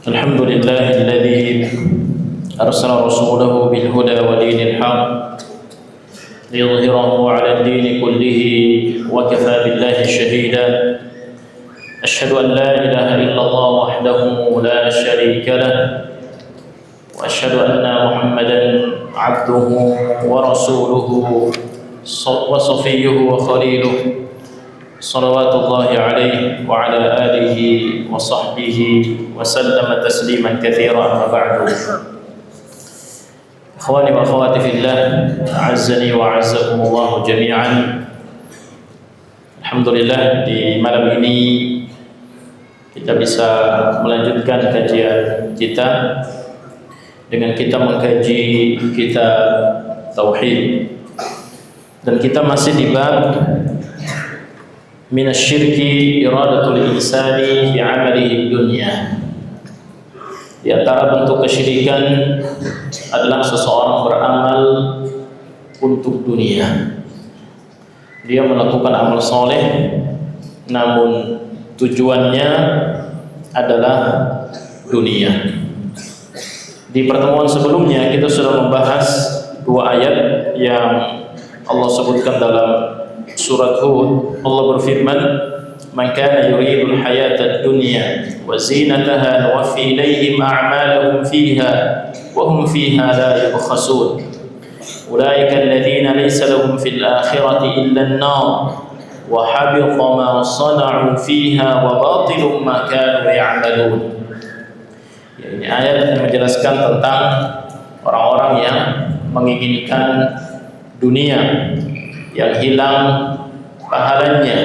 الحمد لله الذي أرسل رسوله بالهدى ودين الحق ليظهره على الدين كله وكفى بالله شهيدا أشهد أن لا إله إلا الله وحده لا شريك له وأشهد أن محمدا عبده ورسوله وصفيه وخليله صلوات الله عليه وعلى آله وصحبه وسلم تسليما كثيرا أما بعد إخواني وأخواتي في الله أعزني وأعزكم الله جميعا. Alhamdulillah di malam ini kita bisa melanjutkan kajian kita dengan kita mengkaji kitab Tauhid, dan kita masih di bab minasyirki iradatul insani fi amalihi dunya. Di antara bentuk kesyirikan adalah seseorang beramal untuk dunia. Dia melakukan amal soleh, namun tujuannya adalah dunia. Di pertemuan sebelumnya kita sudah membahas dua ayat yang Allah sebutkan dalam surat Hud. Allah berfirman, "Man kana yuridul hayatad dunya wa zinataha nuwaffi ilayhim a'malahum fiha wa hum fiha la yubkhasun. Ulaika alladhina laysa lahum fil akhirati illa an-nar wa habita ma sana'u fiha wa batilun ma kanu ya'malun." Ini ayat yang menjelaskan tentang orang-orang yang menginginkan dunia, yang hilang pahalanya,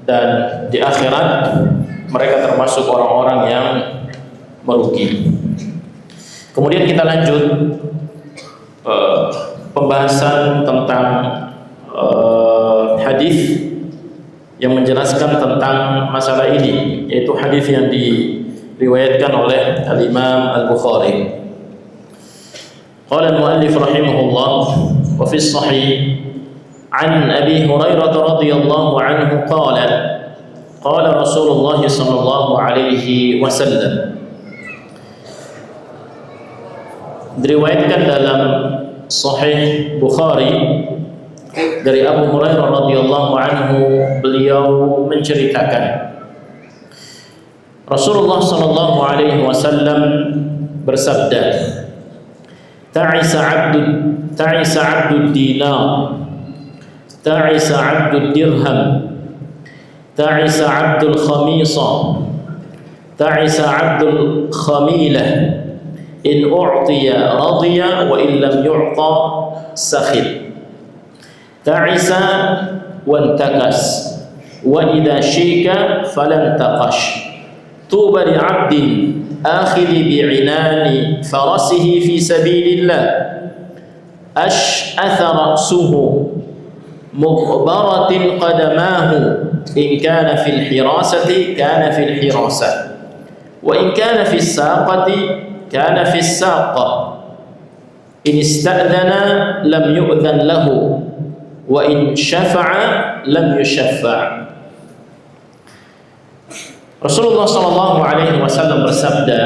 dan di akhirat mereka termasuk orang-orang yang merugi. Kemudian kita lanjut pembahasan tentang hadis yang menjelaskan tentang masalah ini, yaitu hadis yang diriwayatkan oleh Al-Imam Al-Bukhari. Qala al-muallif rahimahullah wa fi as-sahih عن أبي هريرة رضي الله عنه قال قال رسول الله صلى الله عليه وسلم. Diriwayatkan dalam Sahih Bukhari dari Abu Hurairah radhiyallahu anhu, beliau menceritakan Rasulullah sallallahu alaihi wasallam bersabda, ta'isa 'abdud dinar, ta'isa 'abdud dirham, ta'isa 'abdul khamisah, ta'isa 'abdul khamilah, in u'tiya radiya wa in lam yu'ta sakhit, ta'isa wantakas, wa idha shika falantaqash, tuba li 'abdin akhidhi bi'inani farasihi fi sabilillah, ash'atha ra'suhu muqbaratin qadamahu, in kana fil hirasati kana fil hirasah, wa in kana fis saqati kana fis saqah, in ista'dhana lam yu'dhan lahu, wa in syafa'a lam yushaffa'. Rasulullah sallallahu alaihi wasallam bersabda,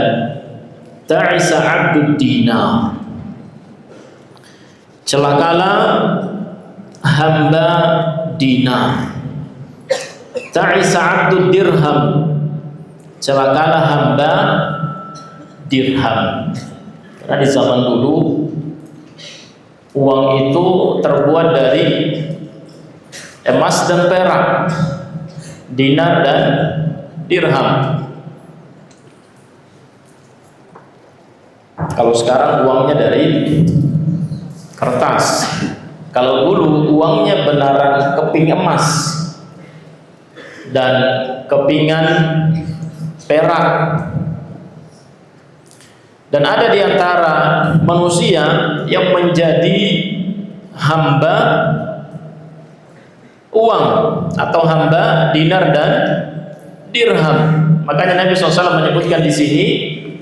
ta'isa 'abdud dinar, celakalah hamba dinar. Ta'isa 'abdud dirham, celakalah hamba dirham. Karena di zaman dulu uang itu terbuat dari emas dan perak, dinar dan dirham. Kalau sekarang uangnya dari kertas. Kalau dulu uangnya benaran keping emas dan kepingan perak. Dan ada di antara manusia yang menjadi hamba uang atau hamba dinar dan dirham. Makanya Nabi SAW menyebutkan di sini,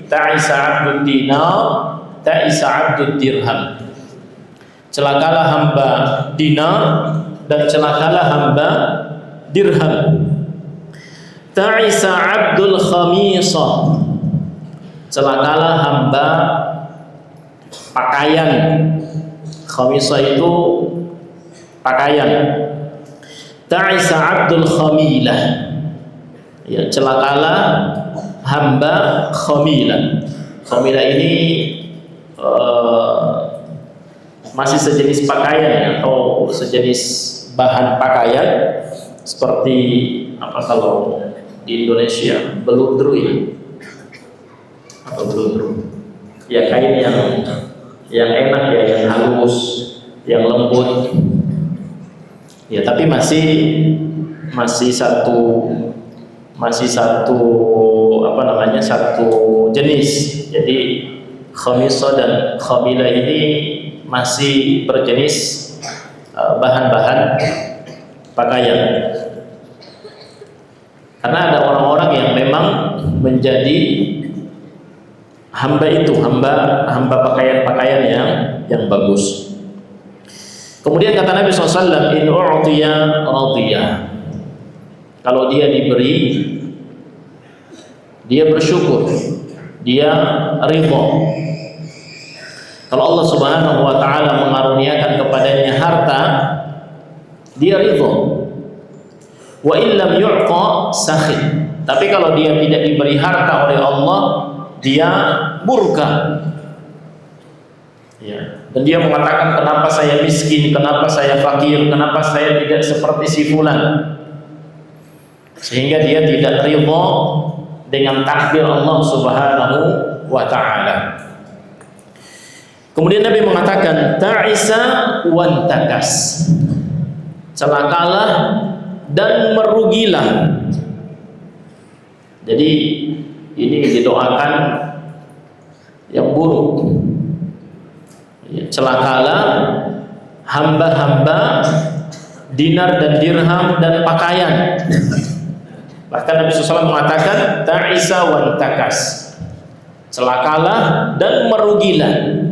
ta'isa 'abdud dinar, ta'isa 'abdud dirham. Celakalah hamba dinar dan celakalah hamba dirham. Ta'isa 'abdul khamisah, celakalah hamba pakaian. Khamisah itu pakaian. Ta'isa abdul khamilah. Ya, celakalah hamba khamilah. Khamilah ini masih sejenis pakaian atau sejenis bahan pakaian seperti apa kalau di Indonesia beludru ya, atau beludru ya, kain yang enak ya, yang halus, yang lembut ya, tapi masih satu apa namanya, satu jenis. Jadi khamisah dan khamilah ini masih berjenis bahan-bahan pakaian. Karena ada orang-orang yang memang menjadi hamba itu, hamba pakaian-pakaian yang bagus. Kemudian kata Nabi SAW, in u'tiya radiyah. Kalau dia diberi, dia bersyukur, dia ridha. Kalau Allah Subhanahu wa taala mengaruniakan kepadanya harta, dia ridha. Wa illam yu'ta sakhit. Tapi kalau dia tidak diberi harta oleh Allah, dia murka. Ya, dan dia mengatakan, kenapa saya miskin, kenapa saya fakir, kenapa saya tidak seperti si fulan. Sehingga dia tidak ridha dengan takdir Allah Subhanahu wa taala. Kemudian Nabi mengatakan, ta'isa wantakas. Celakalah dan merugilah. Jadi ini didoakan yang buruk. Celakalah hamba-hamba dinar dan dirham dan pakaian. Bahkan Nabi SAW mengatakan, ta'isa wantakas. Celakalah dan merugilah.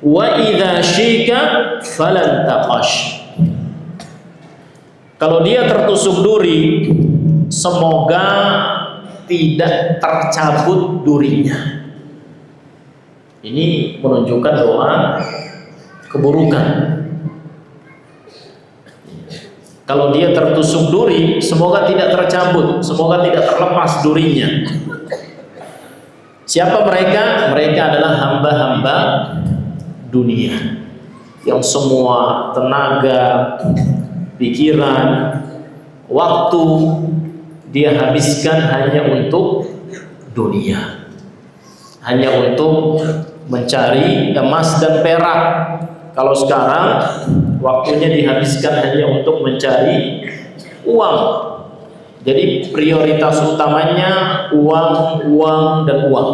Wa idza syika falan taqash. Kalau dia tertusuk duri, semoga tidak tercabut durinya. Ini menunjukkan doa keburukan. Kalau dia tertusuk duri, semoga tidak tercabut, semoga tidak terlepas durinya. Siapa mereka? Mereka adalah hamba-hamba dunia yang semua tenaga, pikiran, waktu dia habiskan hanya untuk dunia, hanya untuk mencari emas dan perak. Kalau sekarang waktunya dihabiskan hanya untuk mencari uang. Jadi prioritas utamanya uang, uang, dan uang.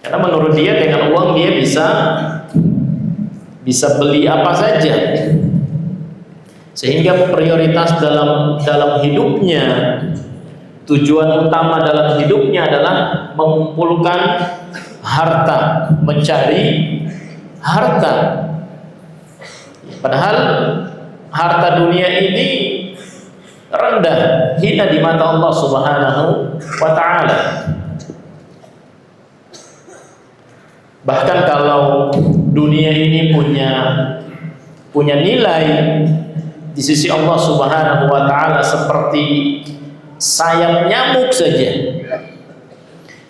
Karena menurut dia dengan uang dia bisa beli apa saja. Sehingga prioritas dalam hidupnya, tujuan utama dalam hidupnya adalah mengumpulkan harta, mencari harta. Padahal harta dunia ini rendah, hina di mata Allah Subhanahu wa taala. Bahkan kalau dunia ini punya nilai di sisi Allah Subhanahu wa taala seperti sayap nyamuk saja,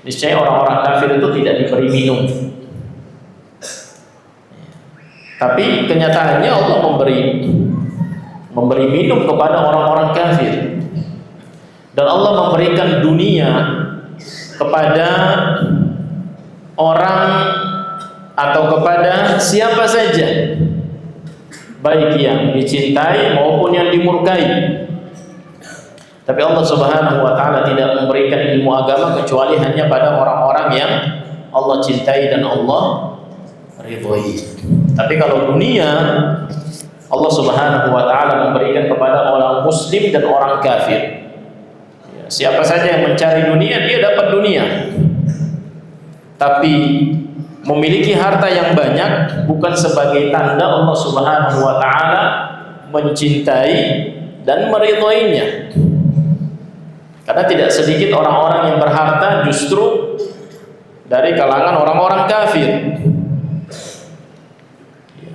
niscaya orang-orang kafir itu tidak diberi minum. Tapi kenyataannya Allah memberi minum kepada orang-orang kafir. Dan Allah memberikan dunia kepada orang atau kepada siapa saja, baik yang dicintai maupun yang dimurkai. Tapi Allah Subhanahu wa taala tidak memberikan ilmu agama kecuali hanya pada orang-orang yang Allah cintai dan Allah ridhoi. Tapi kalau dunia, Allah Subhanahu wa taala memberikan kepada orang muslim dan orang kafir. Siapa saja yang mencari dunia, dia dapat dunia. Tapi memiliki harta yang banyak bukan sebagai tanda Allah Subhanahu wa taala mencintai dan meridhoinya. Karena tidak sedikit orang-orang yang berharta justru dari kalangan orang-orang kafir.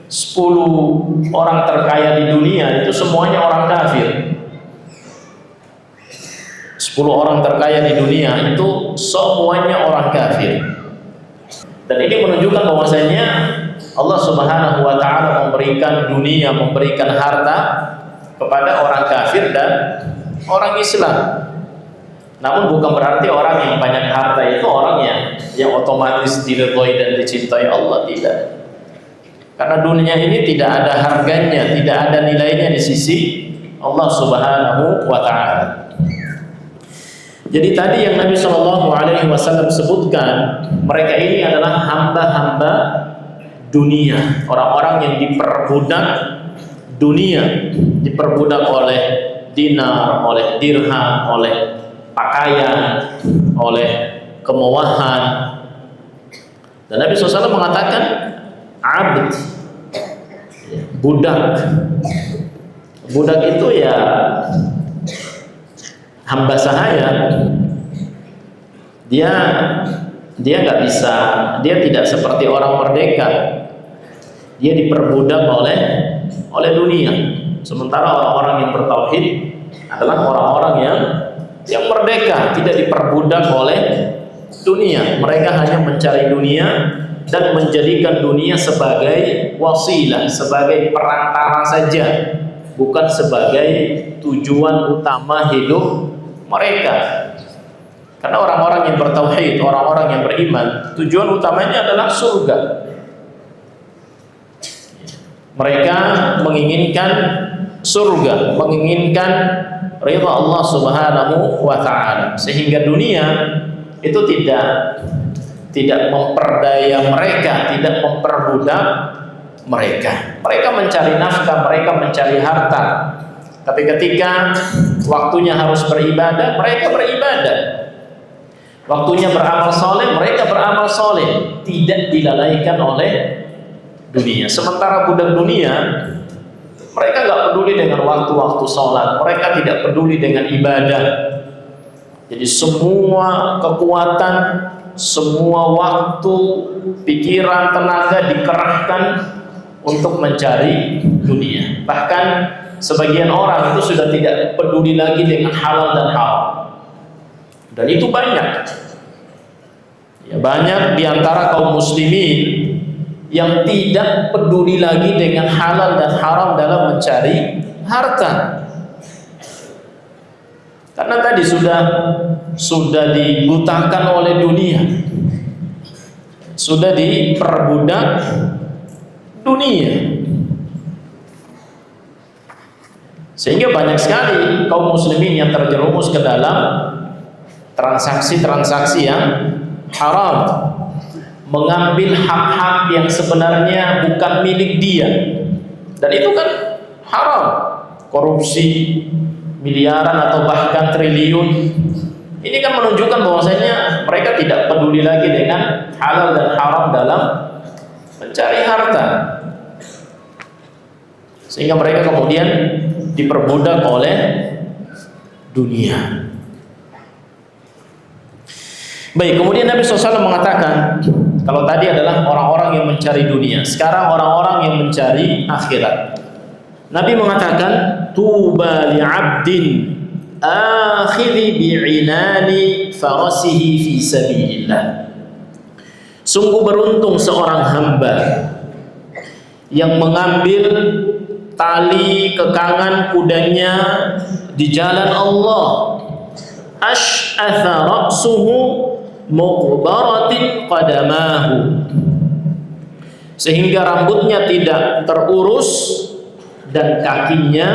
10 orang terkaya di dunia itu semuanya orang kafir. 10 orang terkaya di dunia itu semuanya orang kafir. Dan ini menunjukkan bahwasanya Allah Subhanahu wa taala memberikan dunia, memberikan harta kepada orang kafir dan orang Islam. Namun bukan berarti orang yang banyak harta itu orang yang otomatis diridhoi dan dicintai Allah, tidak. Karena dunia ini tidak ada harganya, tidak ada nilainya di sisi Allah Subhanahu wa taala. Jadi tadi yang Nabi Shallallahu alaihi wasallam sebutkan, mereka ini adalah hamba-hamba dunia, orang-orang yang diperbudak dunia, diperbudak oleh dinar, oleh dirham, oleh pakaian, oleh kemewahan. Dan Nabi SAW mengatakan abd, budak. Budak itu ya hamba sahaya. Dia nggak bisa, dia tidak seperti orang merdeka. Dia diperbudak oleh dunia. Sementara orang-orang yang bertauhid adalah orang-orang yang merdeka, tidak diperbudak oleh dunia. Mereka hanya mencari dunia dan menjadikan dunia sebagai wasilah, sebagai perantara saja, bukan sebagai tujuan utama hidup mereka. Karena orang-orang yang bertauhid, orang-orang yang beriman, tujuan utamanya adalah surga. Mereka menginginkan surga, menginginkan ridha Allah Subhanahu wa taala, sehingga dunia itu tidak memperdaya mereka, tidak memperbudak mereka. Mereka mencari nafkah, mereka mencari harta. Tapi ketika waktunya harus beribadah, mereka beribadah. Waktunya beramal soleh, mereka beramal soleh, tidak dilalaikan oleh dunia. Sementara budak dunia, mereka nggak peduli dengan waktu-waktu sholat, mereka tidak peduli dengan ibadah. Jadi semua kekuatan, semua waktu, pikiran, tenaga dikerahkan untuk mencari dunia. Bahkan sebagian orang itu sudah tidak peduli lagi dengan halal dan haram. Dan itu banyak. Ya, banyak diantara kaum muslimin yang tidak peduli lagi dengan halal dan haram dalam mencari harta. Karena tadi sudah dibutakan oleh dunia, sudah diperbudak dunia, sehingga banyak sekali kaum muslimin yang terjerumus ke dalam transaksi-transaksi yang haram, mengambil hak-hak yang sebenarnya bukan milik dia, dan itu kan haram. Korupsi miliaran atau bahkan triliun, ini kan menunjukkan bahwasanya mereka tidak peduli lagi dengan halal dan haram dalam mencari harta, sehingga mereka kemudian diperbudak oleh dunia. Baik, kemudian Nabi SAW mengatakan, kalau tadi adalah orang-orang yang mencari dunia, sekarang orang-orang yang mencari akhirat. Nabi mengatakan, tuba li'abdin akhidhi bi'inani farasihi fi sabilillah. Sungguh beruntung seorang hamba yang mengambil tali kekangan kudanya di jalan Allah. Ash'atha ra'suhu mughbaratin qadamahu, sehingga rambutnya tidak terurus dan kakinya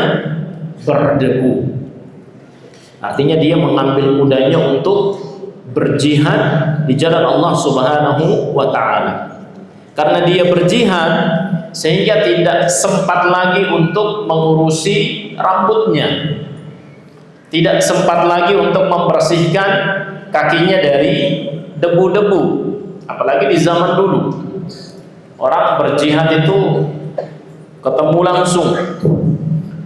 berdebu. Artinya dia mengambil kudanya untuk berjihad di jalan Allah Subhanahu wa taala. Karena dia berjihad sehingga tidak sempat lagi untuk mengurusi rambutnya, tidak sempat lagi untuk membersihkan kakinya dari debu-debu. Apalagi di zaman dulu, orang berjihad itu ketemu langsung,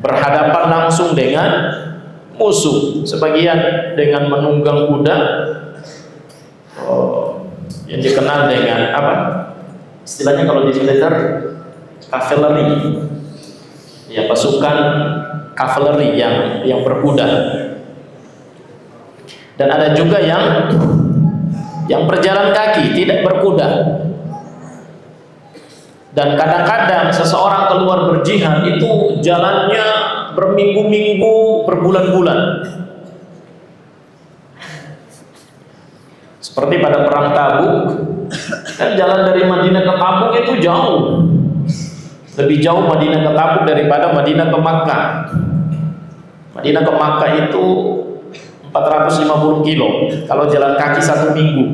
berhadapan langsung dengan musuh. Sebagian dengan menunggang kuda, yang dikenal dengan apa? Istilahnya kalau di militer, cavalry. Ya, pasukan cavalry yang berkuda. Dan ada juga yang berjalan kaki, tidak berkuda. Dan kadang-kadang seseorang keluar berjihad itu jalannya berminggu-minggu, berbulan-bulan. Seperti pada perang Tabuk, kan jalan dari Madinah ke Tabuk itu jauh. Lebih jauh Madinah ke Tabuk daripada Madinah ke Makkah. Madinah ke Makkah itu 450 kilo kalau jalan kaki 1 minggu.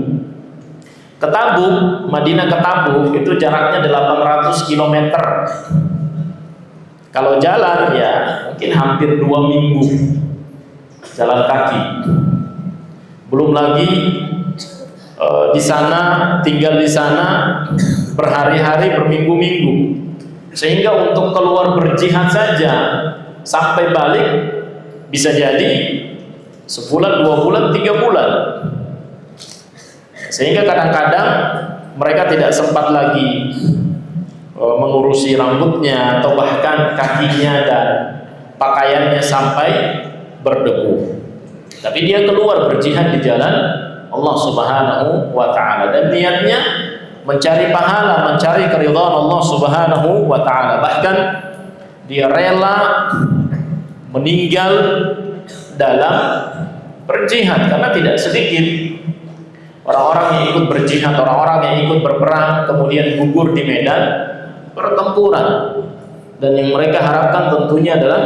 Ke Tabuk, Madinah ke Tabuk itu jaraknya 800 km. Kalau jalan ya mungkin hampir 2 minggu jalan kaki. Belum lagi di sana, tinggal di sana berhari-hari, berminggu-minggu. Sehingga untuk keluar berjihad saja sampai balik bisa jadi sebulan, 2 bulan, 3 bulan. Sehingga kadang-kadang mereka tidak sempat lagi mengurusi rambutnya atau bahkan kakinya dan pakaiannya sampai berdebu. Tapi dia keluar berjihad di jalan Allah Subhanahu wa ta'ala, dan niatnya mencari pahala, mencari keridhaan Allah Subhanahu wa ta'ala. Bahkan dia rela meninggal dalam berjihad, karena tidak sedikit orang-orang yang ikut berjihad, orang-orang yang ikut berperang kemudian gugur di medan pertempuran, dan yang mereka harapkan tentunya adalah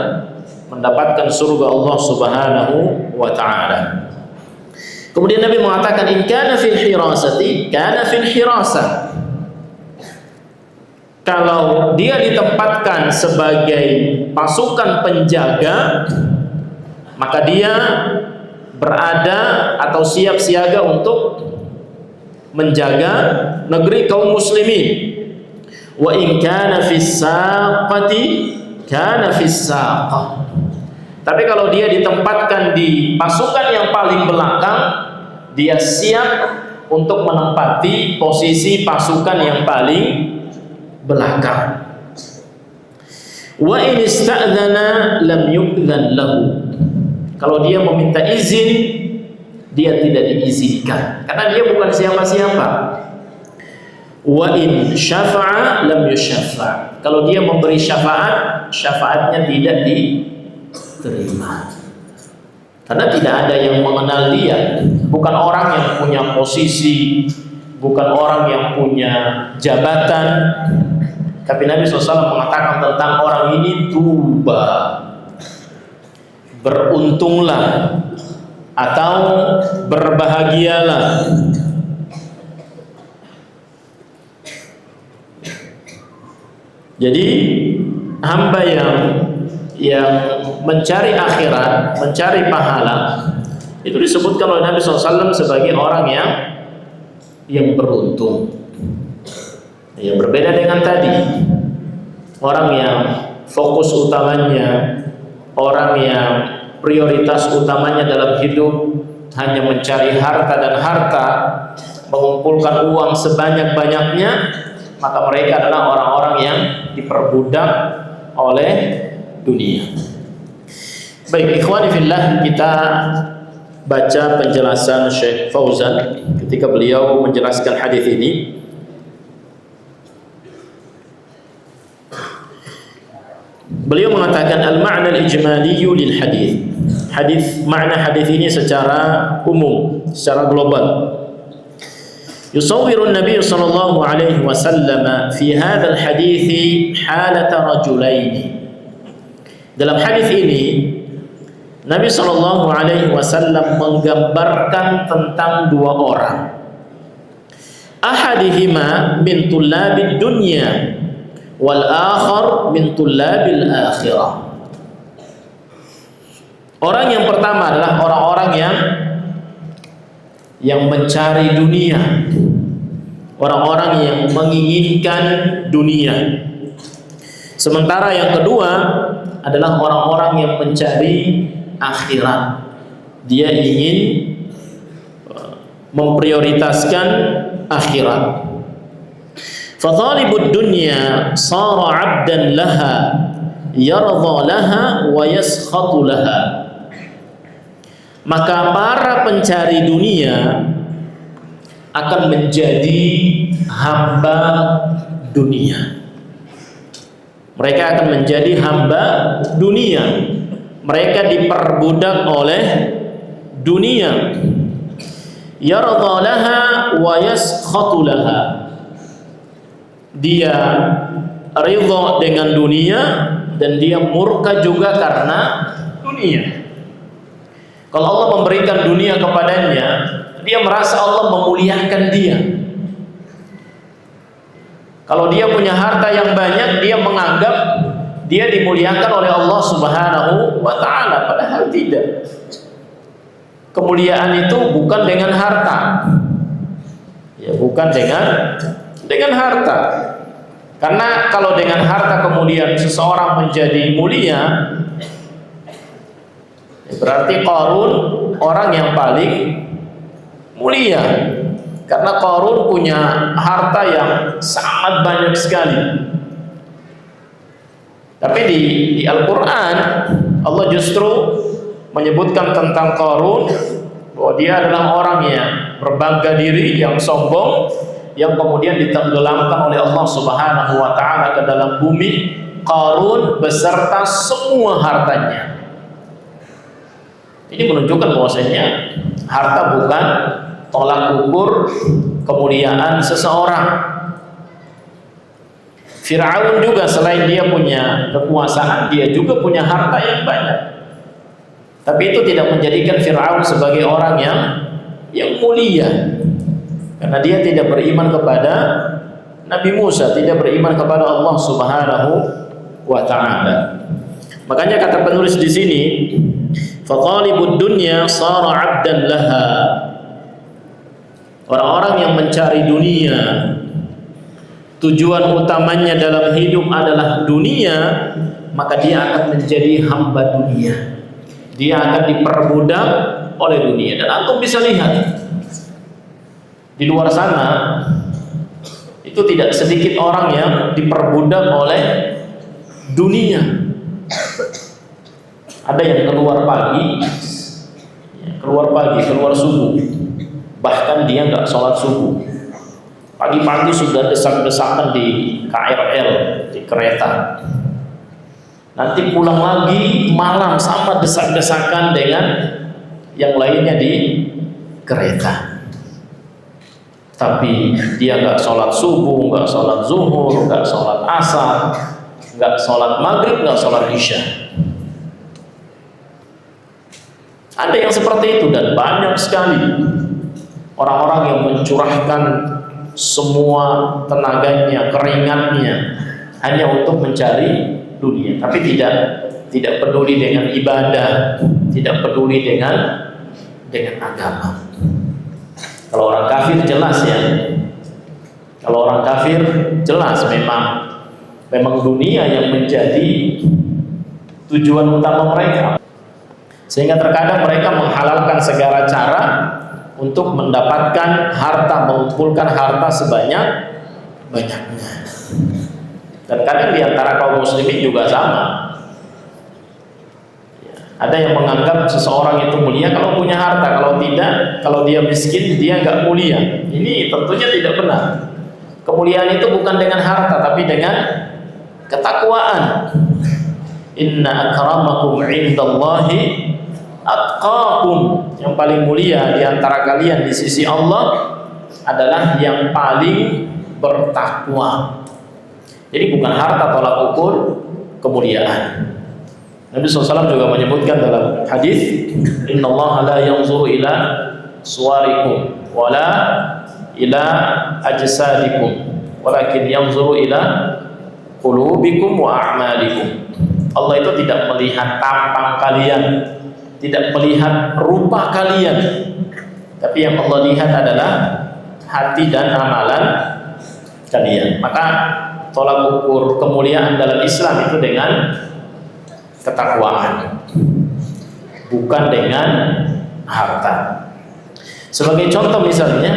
mendapatkan surga Allah Subhanahu wa ta'ala. Kemudian Nabi mengatakan, in kana fil hirasati kana fil hirasah. Kalau dia ditempatkan sebagai pasukan penjaga, maka dia berada atau siap siaga untuk menjaga negeri kaum muslimin. Wa in kana fis saqati kana fis saqah. Tapi kalau dia ditempatkan di pasukan yang paling belakang, dia siap untuk menempati posisi pasukan yang paling belakang. Wa in ista'dzana lam yu'dzan lahu. Kalau dia meminta izin, dia tidak diizinkan karena dia bukan siapa-siapa. Wa in syafa'a lam yusyaffa'. Kalau dia memberi syafaat, syafaatnya tidak diterima. Karena tidak ada yang mengenal dia, bukan orang yang punya posisi, bukan orang yang punya jabatan. Tapi Nabi SAW mengatakan tentang orang ini, tuba, beruntunglah atau berbahagialah. Jadi hamba yang mencari akhirat, mencari pahala, itu disebutkan oleh Nabi SAW sebagai orang yang beruntung. Yang berbeda dengan tadi, orang yang fokus utamanya, orang yang prioritas utamanya dalam hidup hanya mencari harta dan harta, mengumpulkan uang sebanyak-banyaknya, maka mereka adalah orang-orang yang diperbudak oleh dunia. Baik, ikhwani fillah, kita baca penjelasan Syekh Fauzan ketika beliau menjelaskan hadis ini. Beliau mengatakan al-ma'na al-ijmali lil hadis. Makna hadis ini secara umum, secara global. Yusawwiru an-nabiy sallallahu alaihi wasallam fi hadzal hadits halata rajulaini. Dalam hadis ini Nabi sallallahu alaihi wasallam menggambarkan tentang dua orang. Ahadihima min tullabid dunya wal akhar min tullabil akhirah. Orang yang pertama adalah orang-orang yang mencari dunia, orang-orang yang menginginkan dunia. Sementara yang kedua adalah orang-orang yang mencari akhirat. Dia ingin memprioritaskan akhirat. Fathalibud dunya sara 'abdan laha yardha laha wa yaskhatu laha. Maka para pencari dunia akan menjadi hamba dunia. Mereka akan menjadi hamba dunia. Mereka diperbudak oleh dunia. Yardha laha wa yaskhatu laha. Dia ridha dengan dunia dan dia murka juga karena dunia. Kalau Allah memberikan dunia kepadanya, dia merasa Allah memuliakan dia. Kalau dia punya harta yang banyak, dia menganggap dia dimuliakan oleh Allah Subhanahu wa ta'ala, padahal tidak. Kemuliaan itu bukan dengan harta. Ya, bukan dengan harta. Karena kalau dengan harta kemudian seseorang menjadi mulia, berarti Qarun orang yang paling mulia. Karena Qarun punya harta yang sangat banyak sekali. Tapi di Al-Quran Allah justru menyebutkan tentang Qarun bahwa dia adalah orang yang berbangga diri, yang sombong, yang kemudian ditenggelamkan oleh Allah Subhanahu wa ta'ala ke dalam bumi. Qarun beserta semua hartanya. Ini menunjukkan bahwasanya harta bukan tolak ukur kemuliaan seseorang. Fir'aun juga selain dia punya kekuasaan, dia juga punya harta yang banyak. Tapi itu tidak menjadikan Fir'aun sebagai orang yang mulia. Karena dia tidak beriman kepada Nabi Musa, tidak beriman kepada Allah Subhanahu wa ta'ala. Makanya kata penulis di sini, faqalibud dunya sara 'abdan laha. Orang-orang yang mencari dunia, tujuan utamanya dalam hidup adalah dunia, maka dia akan menjadi hamba dunia. Dia akan diperbudak oleh dunia. Dan antum bisa lihat di luar sana itu tidak sedikit orang yang diperbudak oleh dunia. Ada yang keluar pagi, keluar subuh, bahkan dia nggak sholat subuh. Pagi-pagi sudah desak-desakan di KRL, di kereta. Nanti pulang lagi malam sama desak-desakan dengan yang lainnya di kereta. Tapi dia nggak sholat subuh, nggak sholat zuhur, nggak sholat asar, nggak sholat maghrib, nggak sholat isya. Ada yang seperti itu dan banyak sekali orang-orang yang mencurahkan semua tenaganya, keringatnya hanya untuk mencari dunia, tapi tidak peduli dengan ibadah, tidak peduli dengan agama. Kalau orang kafir jelas ya. Kalau orang kafir jelas memang dunia yang menjadi tujuan utama mereka. Sehingga terkadang mereka menghalalkan segala cara untuk mendapatkan harta, mengumpulkan harta sebanyak-banyaknya. Dan kadang di antara kaum muslimin juga sama. Ada yang menganggap seseorang itu mulia kalau punya harta, kalau tidak, kalau dia miskin dia nggak mulia. Ini tentunya tidak benar. Kemuliaan itu bukan dengan harta, tapi dengan ketakwaan. Inna akramakum indallahi atqakum. Yang paling mulia di antara kalian di sisi Allah adalah yang paling bertakwa. Jadi bukan harta tolak ukur kemuliaan. Nabi SAW juga menyebutkan dalam hadis, innallaha la yanzuru ila suwarikum wala ila ajsadikum walakin yanzuru ila qulubikum wa a'malikum. Allah itu tidak melihat tampang kalian, tidak melihat rupa kalian, tapi yang Allah lihat adalah hati dan amalan kalian. Maka tolak ukur kemuliaan dalam Islam itu dengan ketakwaan. bukan dengan harta. Sebagai contoh misalnya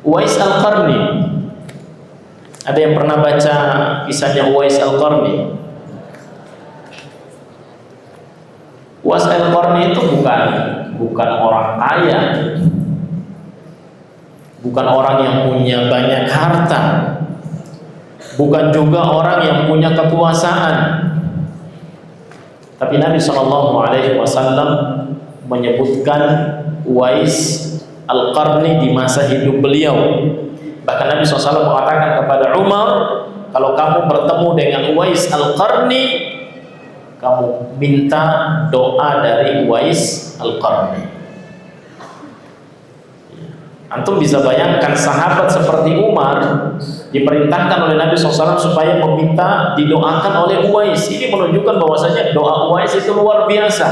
Uwais Al-Qarni. Ada yang pernah baca kisahnya Uwais Al-Qarni? Uwais Al-Qarni itu bukan orang kaya, bukan orang yang punya banyak harta, bukan juga orang yang punya kekuasaan. Tapi Nabi SAW menyebutkan Uwais Al-Qarni di masa hidup beliau. Bahkan Nabi SAW mengatakan kepada Umar, kalau kamu bertemu dengan Uwais Al-Qarni, kamu minta doa dari Uwais Al-Qarni. Antum bisa bayangkan sahabat seperti Umar diperintahkan oleh Nabi SAW supaya meminta didoakan oleh Uwais. Ini menunjukkan bahwasanya doa Uwais itu luar biasa.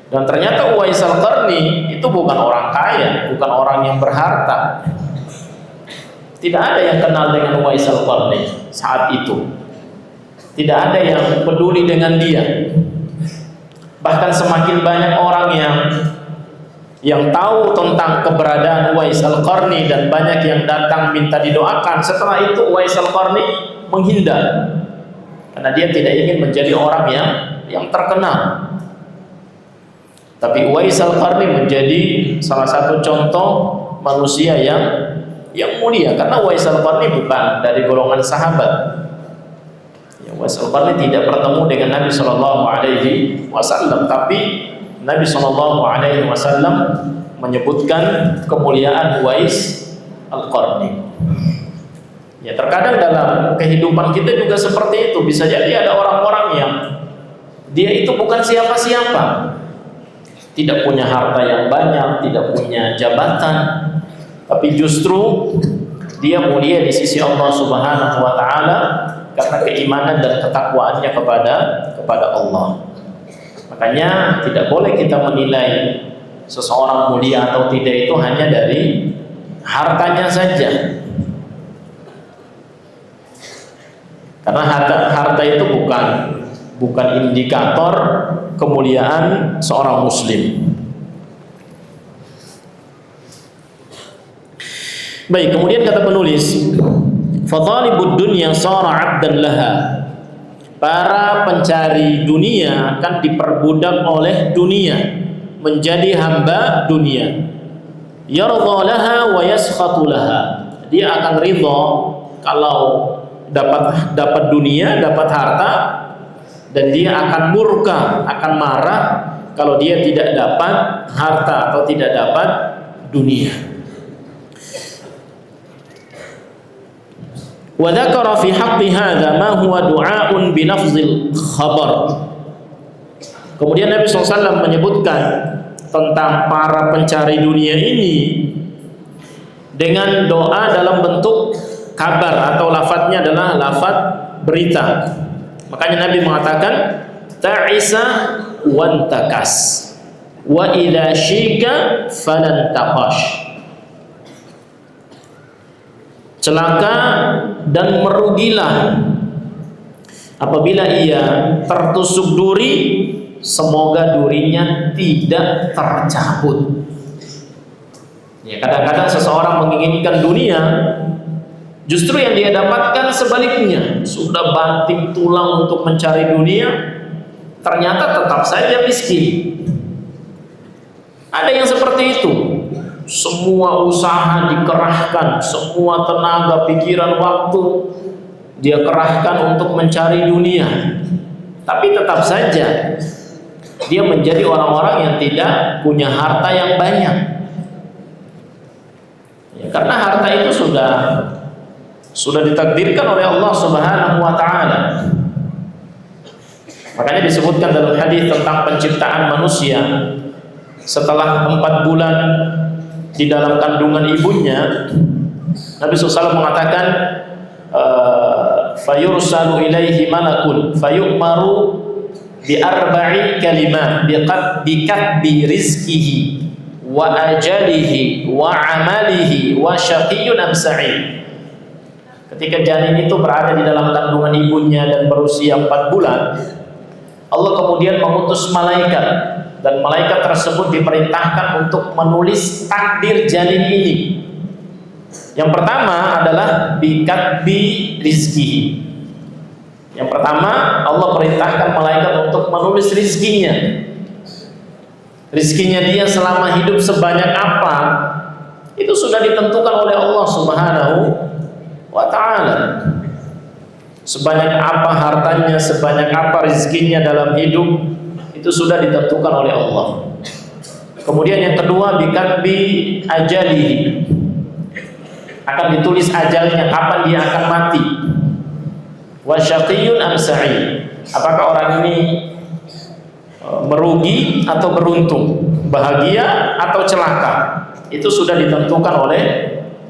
Dan ternyata Uwais Al-Qarni itu bukan orang kaya, bukan orang yang berharta. Tidak ada yang kenal dengan Uwais Al-Qarni saat itu. Tidak ada yang peduli dengan dia. Bahkan semakin banyak orang yang tahu tentang keberadaan Uwais Al-Qarni dan banyak yang datang minta didoakan. Setelah itu Uwais Al-Qarni menghindar karena dia tidak ingin menjadi orang yang terkenal. Tapi Uwais Al-Qarni menjadi salah satu contoh manusia yang mulia, karena Uwais Al-Qarni bukan dari golongan sahabat. Uwais Al-Qarni tidak bertemu dengan Nabi SAW, tapi Nabi SAW menyebutkan kemuliaan Uwais Al-Qarni. Ya, terkadang dalam kehidupan kita juga seperti itu. Bisa jadi ada orang-orang yang dia itu bukan siapa-siapa, tidak punya harta yang banyak, tidak punya jabatan, tapi justru dia mulia di sisi Allah Subhanahu wa taala karena keimanan dan ketakwaannya kepada Allah. Makanya tidak boleh kita menilai seseorang mulia atau tidak itu hanya dari hartanya saja. Karena harta itu bukan indikator kemuliaan seorang muslim. Baik, kemudian kata penulis, fadhalibud dunya sara 'abdan laha. Para pencari dunia akan diperbudak oleh dunia, menjadi hamba dunia. Yardha laha wa yaskhatu laha. Dia akan ridha kalau dapat dunia, dapat harta, dan dia akan murka, akan marah kalau dia tidak dapat harta atau tidak dapat dunia. Wa dzakara fi haqqi hadza ma huwa du'a'un bi lafzil khabar. Kemudian Nabi SAW menyebutkan tentang para pencari dunia ini dengan doa dalam bentuk kabar, atau lafadznya adalah lafadz berita. Makanya Nabi mengatakan ta'isa wantakas wa idza syika falan taqash. Celaka dan merugilah apabila ia tertusuk duri, semoga durinya tidak tercabut. Ya, kadang-kadang seseorang menginginkan dunia, justru yang dia dapatkan sebaliknya. Sudah banting tulang untuk mencari dunia, ternyata tetap saja miskin. Ada yang seperti itu. Semua usaha dikerahkan, semua tenaga, pikiran, waktu dia kerahkan untuk mencari dunia, tapi tetap saja dia menjadi orang-orang yang tidak punya harta yang banyak. Ya, karena harta itu sudah ditakdirkan oleh Allah Subhanahu wa taala. Makanya disebutkan dalam hadis tentang penciptaan manusia, setelah 4 bulan di dalam kandungan ibunya, Nabi SAW mengatakan fayursalu ilaihi malakun fayu'maru bi arba'i kalimat biqadbi rizqihi wa ajalihi wa amalihi wa syaqiyyun am sa'id. Ketika janin itu berada di dalam kandungan ibunya dan berusia 4 bulan, Allah kemudian mengutus malaikat, dan malaikat tersebut diperintahkan untuk menulis takdir janin ini. Yang pertama adalah bikatbi rizki. Yang pertama, Allah perintahkan malaikat untuk menulis rizkinya. Rizkinya dia selama hidup sebanyak apa, itu sudah ditentukan oleh Allah Subhanahu wa ta'ala. Sebanyak apa hartanya, sebanyak apa rizkinya dalam hidup, itu sudah ditentukan oleh Allah. Kemudian yang kedua, bikatbi ajalihi. Akan ditulis ajalnya, kapan dia akan mati. Wa syaqiyun am sa'id. Apakah orang ini merugi atau beruntung, bahagia atau celaka, itu sudah ditentukan oleh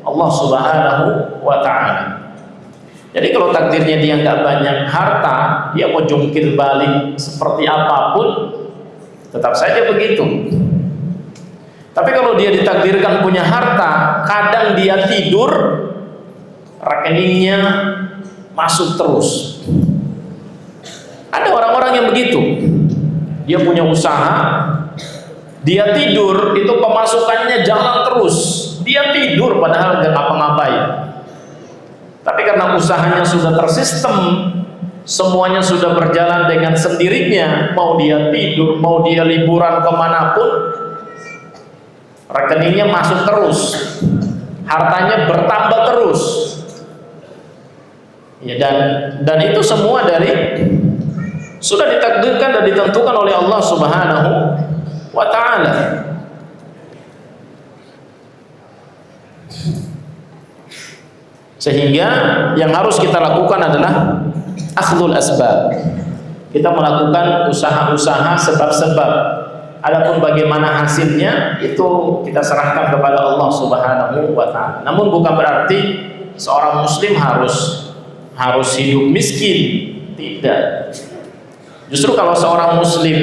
Allah Subhanahu wa ta'ala. Jadi kalau takdirnya dia nggak banyak harta, dia mau jungkir balik seperti apapun, tetap saja begitu. Tapi kalau dia ditakdirkan punya harta, kadang dia tidur, rekeningnya masuk terus. Ada orang-orang yang begitu. Dia punya usaha, dia tidur, itu pemasukannya jalan terus. Dia tidur padahal nggak ngapa-ngapain. Tapi karena usahanya sudah tersistem, semuanya sudah berjalan dengan sendirinya, mau dia tidur, mau dia liburan kemanapun, rekeningnya masuk terus, hartanya bertambah terus. Ya, dan itu semua dari sudah ditakdirkan dan ditentukan oleh Allah Subhanahu wa ta'ala. Sehingga yang harus kita lakukan adalah akhdhul asbab. Kita melakukan usaha-usaha sebab-sebab. Adapun bagaimana hasilnya itu kita serahkan kepada Allah Subhanahu wa ta'ala. Namun bukan berarti seorang muslim harus hidup miskin. Tidak. Justru kalau seorang muslim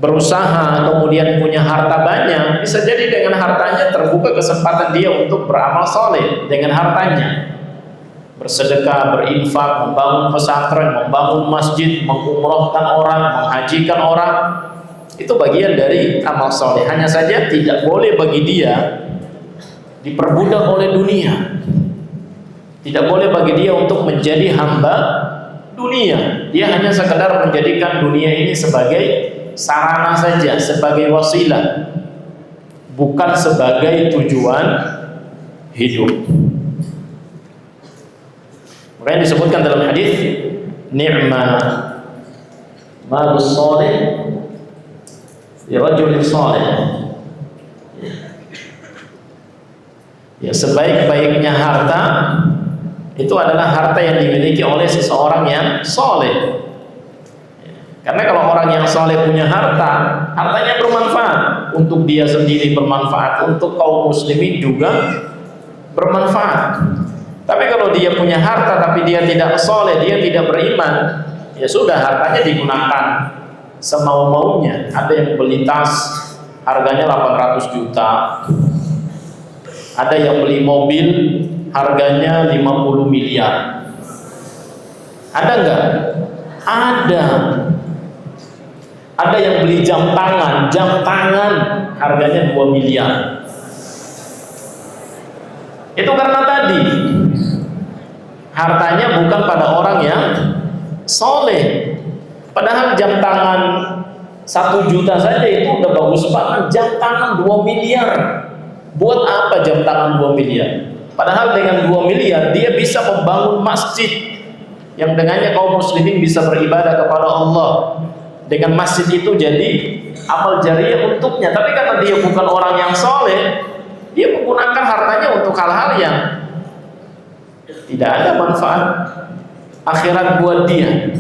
berusaha kemudian punya harta banyak, bisa jadi dengan hartanya terbuka kesempatan dia untuk beramal soleh dengan hartanya, bersedekah, berinfak, membangun pesantren, membangun masjid, mengumrohkan orang, menghajikan orang. Itu bagian dari amal soleh. Hanya saja tidak boleh bagi dia diperbudak oleh dunia. Tidak boleh bagi dia untuk menjadi hamba dunia. Dia hanya sekedar menjadikan dunia ini sebagai sarana saja, sebagai wasilah, bukan sebagai tujuan hidup. Makanya disebutkan dalam hadis, ni'ma malus salih li rajulin salih. Ya, sebaik-baiknya harta itu adalah harta yang dimiliki oleh seseorang yang soleh. Karena kalau orang yang soleh punya harta, hartanya bermanfaat untuk dia sendiri, bermanfaat untuk kaum muslimin juga bermanfaat. Tapi kalau dia punya harta tapi dia tidak soleh, dia tidak beriman, ya sudah, hartanya digunakan semau-maunya. Ada yang beli tas harganya 800 juta, ada yang beli mobil harganya 50 miliar. Ada enggak? Ada. Ada yang beli jam tangan harganya 2 miliar. Itu karena tadi hartanya bukan pada orang yang soleh. Padahal jam tangan 1 juta saja itu udah bagus banget. Jam tangan 2 miliar. Buat apa jam tangan 2 miliar? Padahal dengan 2 miliar dia bisa membangun masjid yang dengannya kaum muslimin bisa beribadah kepada Allah. Dengan masjid itu jadi amal jariah untuknya. Tapi karena dia bukan orang yang soleh, dia menggunakan hartanya untuk hal-hal yang tidak ada manfaat akhirat buat dia.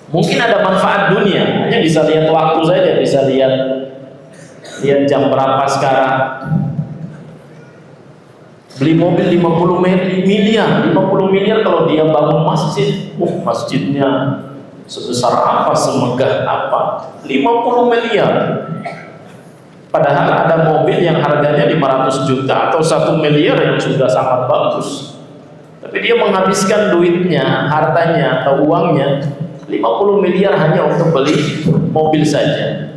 Mungkin ada manfaat dunia, hanya bisa lihat waktu saja, bisa lihat jam berapa sekarang. Beli mobil 50 miliar kalau dia bangun masjid, masjidnya sebesar apa, semegah apa, 50 miliar. Padahal ada mobil yang harganya 500 juta atau 1 miliar yang sudah sangat bagus. Tapi dia menghabiskan duitnya, hartanya atau uangnya 50 50 miliar hanya untuk beli mobil saja.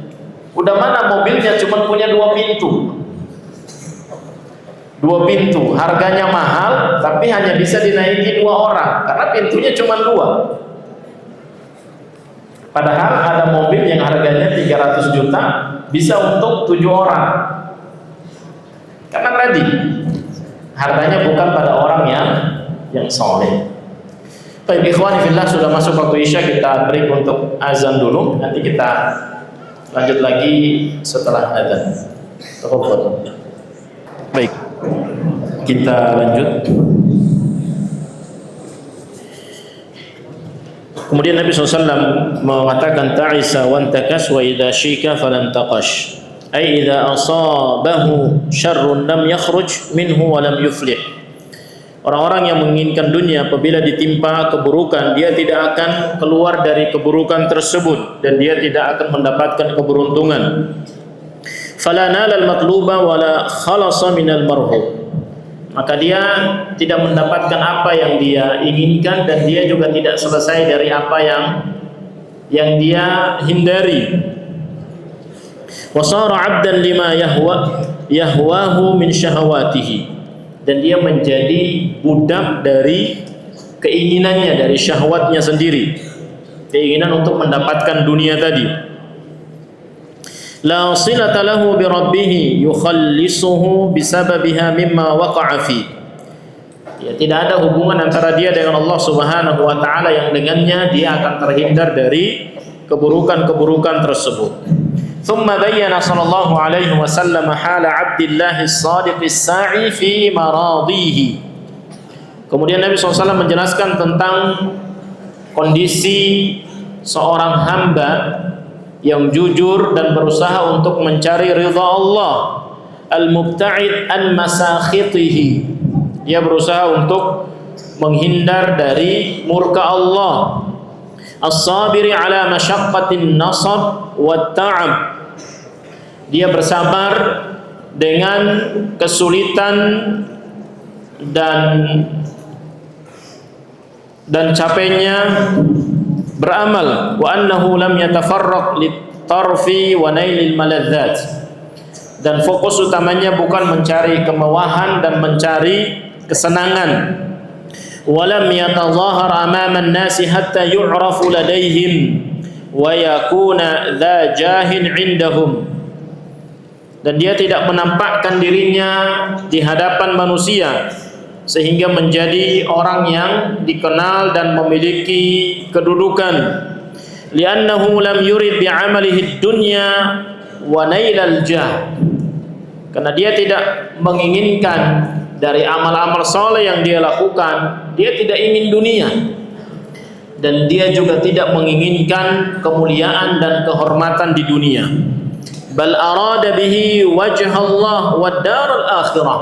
Udah mana mobilnya cuma punya 2 pintu. 2 pintu, harganya mahal tapi hanya bisa dinaiki 2 orang karena pintunya cuma 2. Padahal ada mobil yang harganya 300 juta bisa untuk 7 orang. Karena tadi harganya bukan pada orang yang soleh. Baik ikhwani fillah, sudah masuk waktu Isya, kita break untuk azan dulu. Nanti kita lanjut lagi setelah azan. Baik, kita lanjut. Kemudian Nabi SAW mengatakan ta'isa wa antakas wa idha syika falam taqash, ay idha asabahu syarrun lam yakhruj minhu wa lam yuflih. Orang-orang yang menginginkan dunia apabila ditimpa keburukan, dia tidak akan keluar dari keburukan tersebut dan dia tidak akan mendapatkan keberuntungan. Fala nalal matluba wala khalasa minal marhub, maka dia tidak mendapatkan apa yang dia inginkan dan dia juga tidak selesai dari apa yang dia hindari. Wasara 'abdan lima yahwahu min syahawatihi, dan dia menjadi budak dari keinginannya, dari syahwatnya sendiri, keinginan untuk mendapatkan dunia tadi. La silata lahu bi rabbih yukhallisuhu bisababiha mimma waqa'a fi. Ya, tidak ada hubungan antara dia dengan Allah Subhanahu wa taala yang dengannya dia akan terhindar dari keburukan-keburukan tersebut. Thumma bayyana sallallahu alaihi wasallam hala 'abdillah as-sadiq as-sa'i fi maradihi. Kemudian Nabi SAW menjelaskan tentang kondisi seorang hamba yang jujur dan berusaha untuk mencari ridha Allah, al-mubta'id an masakhitihi, dia berusaha untuk menghindar dari murka Allah, as-sabiri ala masyaqqatin nasab wa ta'ab, dia bersabar dengan kesulitan dan capeknya beramal. Wa annahu lam yatafarraq litarfi wa nailil maladzat, dan fokus utamanya bukan mencari kemewahan dan mencari kesenangan. Wa lam yatadhahar amama an-nasi hatta yu'rafu ladaihim wa yakuna dha jahin 'indahum, dan dia tidak menampakkan dirinya di hadapan manusia sehingga menjadi orang yang dikenal dan memiliki kedudukan. Li'annahu lam yurid bi'amalihi dunya wa nailal jah, karena dia tidak menginginkan dari amal-amal saleh yang dia lakukan, dia tidak ingin dunia, dan dia juga tidak menginginkan kemuliaan dan kehormatan di dunia. Bal arada bihi wajha Allah wa darul akhirah,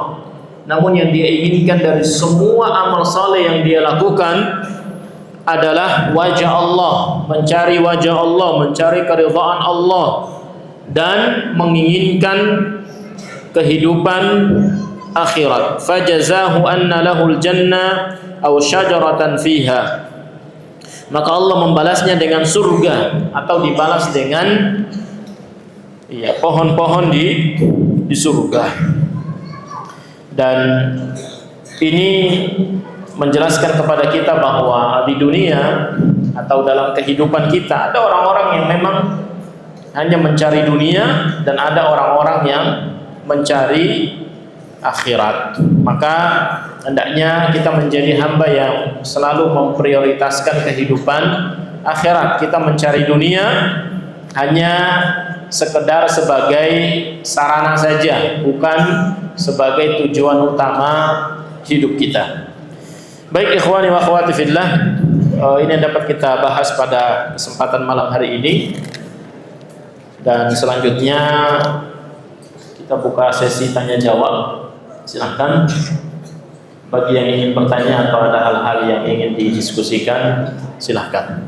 namun yang dia inginkan dari semua amal saleh yang dia lakukan adalah wajah Allah, mencari wajah Allah, mencari keridhaan Allah, dan menginginkan kehidupan akhirat. Fajazahu anna lahul jannah aw syajaratan fiha, maka Allah membalasnya dengan surga atau dibalas dengan pohon-pohon di surga. Dan ini menjelaskan kepada kita bahwa di dunia atau dalam kehidupan kita ada orang-orang yang memang hanya mencari dunia dan ada orang-orang yang mencari akhirat. Maka hendaknya kita menjadi hamba yang selalu memprioritaskan kehidupan akhirat. Kita mencari dunia hanya sekedar sebagai sarana saja, bukan sebagai tujuan utama hidup kita. Baik ikhwani wa akhwati fillah, ini yang dapat kita bahas pada kesempatan malam hari ini. Dan selanjutnya kita buka sesi tanya jawab. Silahkan bagi yang ingin bertanya atau ada hal-hal yang ingin didiskusikan, silahkan.